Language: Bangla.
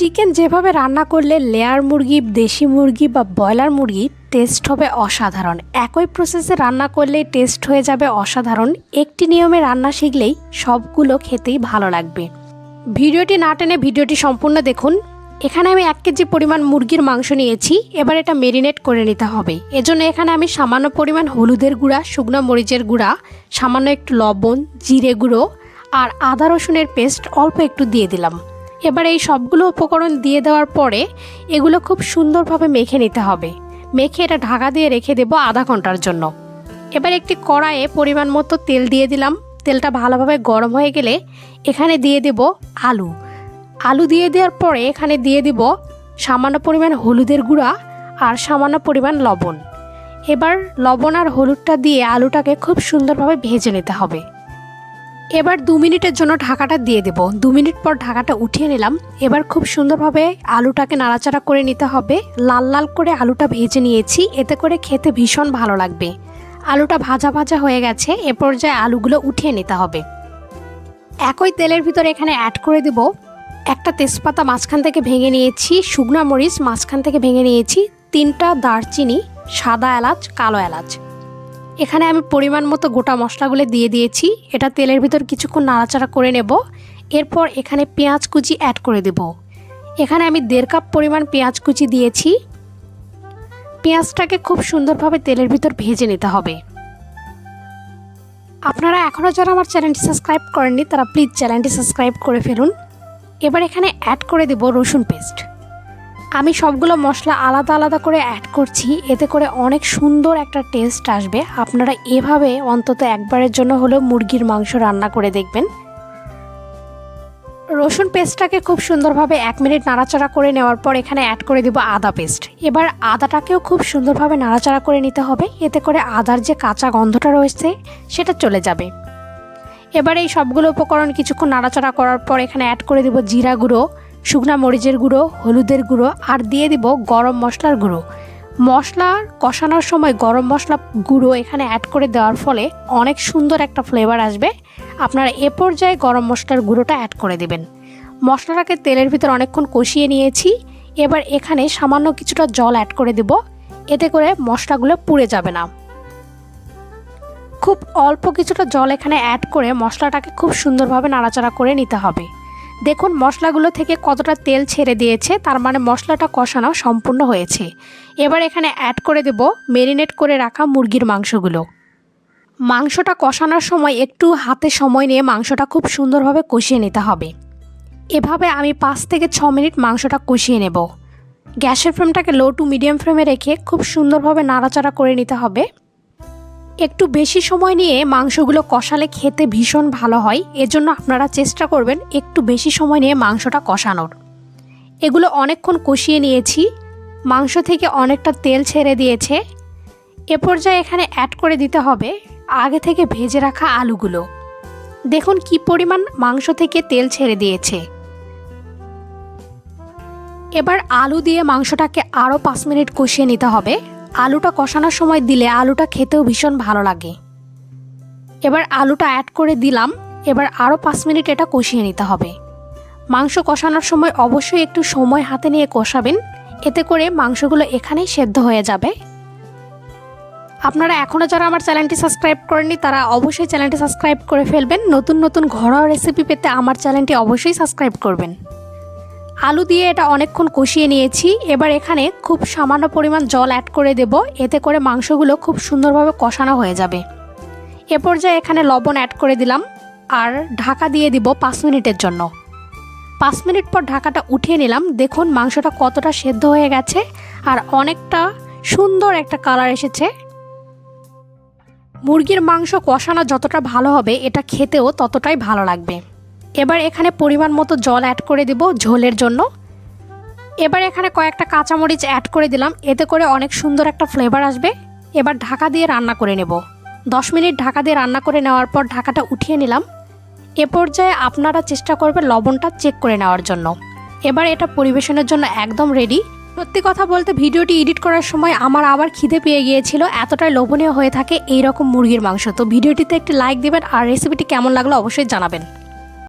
চিকেন যেভাবে রান্না করলে লেয়ার মুরগি, দেশি মুরগি বা ব্রয়লার মুরগি টেস্ট হবে অসাধারণ, একই প্রসেসে রান্না করলেই টেস্ট হয়ে যাবে অসাধারণ। একটি নিয়মে রান্না শিখলেই সবগুলো খেতেই ভালো লাগবে। ভিডিওটি না টেনে ভিডিওটি সম্পূর্ণ দেখুন। এখানে আমি 1 কেজি পরিমাণ মুরগির মাংস নিয়েছি। এবার এটা মেরিনেট করে নিতে হবে। এজন্য এখানে আমি সামান্য পরিমাণ হলুদের গুঁড়া, শুকনো মরিচের গুঁড়া, সামান্য একটু লবণ, জিরে গুঁড়ো আর আদা রসুনের পেস্ট অল্প একটু দিয়ে দিলাম। এবার এই সবগুলো উপকরণ দিয়ে দেওয়ার পরে এগুলো খুব সুন্দরভাবে মেখে নিতে হবে। মেখে এটা ঢাকা দিয়ে রেখে দেব আধা ঘন্টার জন্য। এবার একটি কড়াইয়ে পরিমাণ মতো তেল দিয়ে দিলাম। তেলটা ভালোভাবে গরম হয়ে গেলে এখানে দিয়ে দেব আলু দিয়ে দেওয়ার পরে এখানে দিয়ে দিব সামান্য পরিমাণ হলুদের গুঁড়া আর সামান্য পরিমাণ লবণ। এবার লবণ আর হলুদটা দিয়ে আলুটাকে খুব সুন্দরভাবে ভেজে নিতে হবে। এবার 2 মিনিটের জন্য ঢাকাটা দিয়ে দেব। 2 মিনিট পর ঢাকাটা উঠিয়ে নিলাম। এবার খুব সুন্দরভাবে আলুটাকে নাড়াচাড়া করে নিতে হবে। লাল লাল করে আলুটা ভেজে নিয়েছি, এতে করে খেতে ভীষণ ভালো লাগবে। আলুটা ভাজা ভাজা হয়ে গেছে, এ পর্যায়ে আলুগুলো উঠিয়ে নিতে হবে। একই তেলের ভিতরে এখানে অ্যাড করে দেব একটা তেজপাতা মাঝখান থেকে ভেঙে নিয়েছি, শুকনা মরিচ মাঝখান থেকে ভেঙে নিয়েছি, 3টা দারচিনি, সাদা এলাচ, কালো এলাচ। এখানে আমি পরিমাণ মতো গোটা মশলাগুলো দিয়ে দিয়েছি। এটা তেলের ভিতর কিছুক্ষণ নাড়াচাড়া করে নেব। এরপর এখানে পেঁয়াজ কুচি অ্যাড করে দেব। এখানে আমি 1.5 কাপ পরিমাণ পেঁয়াজ কুচি দিয়েছি। পেঁয়াজটাকে খুব সুন্দরভাবে তেলের ভিতর ভেজে নিতে হবে। আপনারা এখনও যারা আমার চ্যানেলটি সাবস্ক্রাইব করেননি তারা প্লিজ চ্যানেলটি সাবস্ক্রাইব করে ফেলুন। এবার এখানে অ্যাড করে দেব রসুন পেস্ট। আমি সবগুলো মশলা আলাদা আলাদা করে অ্যাড করছি, এতে করে অনেক সুন্দর একটা টেস্ট আসবে। আপনারা এভাবে অন্তত একবারের জন্য হলেও মুরগির মাংস রান্না করে দেখবেন। রসুন পেস্টটাকে খুব সুন্দরভাবে 1 মিনিট নাড়াচাড়া করে নেওয়ার পর এখানে অ্যাড করে দেব আদা পেস্ট। এবার আদাটাকেও খুব সুন্দরভাবে নাড়াচাড়া করে নিতে হবে, এতে করে আদার যে কাঁচা গন্ধটা রয়েছে সেটা চলে যাবে। এবার এই সবগুলো উপকরণ কিছুক্ষণ নাড়াচাড়া করার পর এখানে অ্যাড করে দেব জিরা গুঁড়ো, শুকনা মরিচের গুঁড়ো, হলুদের গুঁড়ো আর দিয়ে দিব গরম মশলার গুঁড়ো। মশলা কষানোর সময় গরম মশলা গুঁড়ো এখানে অ্যাড করে দেওয়ার ফলে অনেক সুন্দর একটা ফ্লেভার আসবে। আপনারা এ পর্যায়ে গরম মশলার গুঁড়োটা অ্যাড করে দেবেন। মশলাটাকে তেলের ভিতর অনেকক্ষণ কষিয়ে নিয়েছি। এবার এখানে সামান্য কিছুটা জল অ্যাড করে দেব, এতে করে মশলাগুলো পুড়ে যাবে না। খুব অল্প কিছুটা জল এখানে অ্যাড করে মশলাটাকে খুব সুন্দরভাবে নাড়াচাড়া করে নিতে হবে। দেখুন মশলাগুলো থেকে কতটা তেল ছেড়ে দিয়েছে, তার মানে মশলাটা কষানো সম্পূর্ণ হয়েছে। এবার এখানে অ্যাড করে দেব মেরিনেট করে রাখা মুরগির মাংসগুলো। মাংসটা কষানোর সময় একটু হাতে সময় নিয়ে মাংসটা খুব সুন্দরভাবে কষিয়ে নিতে হবে। এভাবে আমি 5 থেকে 6 মিনিট মাংসটা কষিয়ে নেব। গ্যাসের ফ্লেমটাকে লো টু মিডিয়াম ফ্লেমে রেখে খুব সুন্দরভাবে নাড়াচাড়া করে নিতে হবে। একটু বেশি সময় নিয়ে মাংসগুলো কষালে খেতে ভীষণ ভালো হয়, এজন্য আপনারা চেষ্টা করবেন একটু বেশি সময় নিয়ে মাংসটা কষানোর। এগুলো অনেকক্ষণ কষিয়ে নিয়েছি, মাংস থেকে অনেকটা তেল ছেড়ে দিয়েছে। এ পর্যায়ে এখানে অ্যাড করে দিতে হবে আগে থেকে ভেজে রাখা আলুগুলো। দেখুন কি পরিমাণ মাংস থেকে তেল ছেড়ে দিয়েছে। এবার আলু দিয়ে মাংসটাকে আরও 5 মিনিট কষিয়ে নিতে হবে। আলুটা কষানোর সময় দিলে আলুটা খেতেও ভীষণ ভালো লাগে। এবার আলুটা অ্যাড করে দিলাম। এবার আরও 5 মিনিট এটা কষিয়ে নিতে হবে। মাংস কষানোর সময় অবশ্যই একটু সময় হাতে নিয়ে কষাবেন, এতে করে মাংসগুলো এখানেই সেদ্ধ হয়ে যাবে। আপনারা এখনও যারা আমার চ্যানেলটি সাবস্ক্রাইব করেননি তারা অবশ্যই চ্যানেলটি সাবস্ক্রাইব করে ফেলবেন। নতুন নতুন ঘরোয়া রেসিপি পেতে আমার চ্যানেলটি অবশ্যই সাবস্ক্রাইব করবেন। আলু দিয়ে এটা অনেকক্ষণ কষিয়ে নিয়েছি। এবার এখানে খুব সামান্য পরিমাণ জল অ্যাড করে দেব, এতে করে মাংসগুলো খুব সুন্দরভাবে কষানো হয়ে যাবে। এ পর্যায়ে এখানে লবণ অ্যাড করে দিলাম আর ঢাকা দিয়ে দিব 5 মিনিটের জন্য। 5 মিনিট পর ঢাকাটা উঠিয়ে নিলাম। দেখুন মাংসটা কতটা সেদ্ধ হয়ে গেছে আর অনেকটা সুন্দর একটা কালার এসেছে। মুরগির মাংস কষানো যতটা ভালো হবে এটা খেতেও ততটাই ভালো লাগবে। এবার এখানে পরিমাণ মতো জল অ্যাড করে দেব ঝোলের জন্য। এবার এখানে কয়েকটা কাঁচামরিচ অ্যাড করে দিলাম, এতে করে অনেক সুন্দর একটা ফ্লেভার আসবে। এবার ঢাকা দিয়ে রান্না করে নেব। 10 মিনিট ঢাকা দিয়ে রান্না করে নেওয়ার পর ঢাকাটা উঠিয়ে নিলাম। এ পর্যায়ে আপনারা চেষ্টা করবেন লবণটা চেক করে নেওয়ার জন্য। এবার এটা পরিবেশনের জন্য একদম রেডি। সত্যি কথা বলতে ভিডিওটি এডিট করার সময় আমার আবার খিদে পেয়ে গিয়েছিল, এতটাই লোভনীয় হয়ে থাকে এই রকম মুরগির মাংস। তো ভিডিওটিতে একটি লাইক দিবেন আর রেসিপিটি কেমন লাগলো অবশ্যই জানাবেন।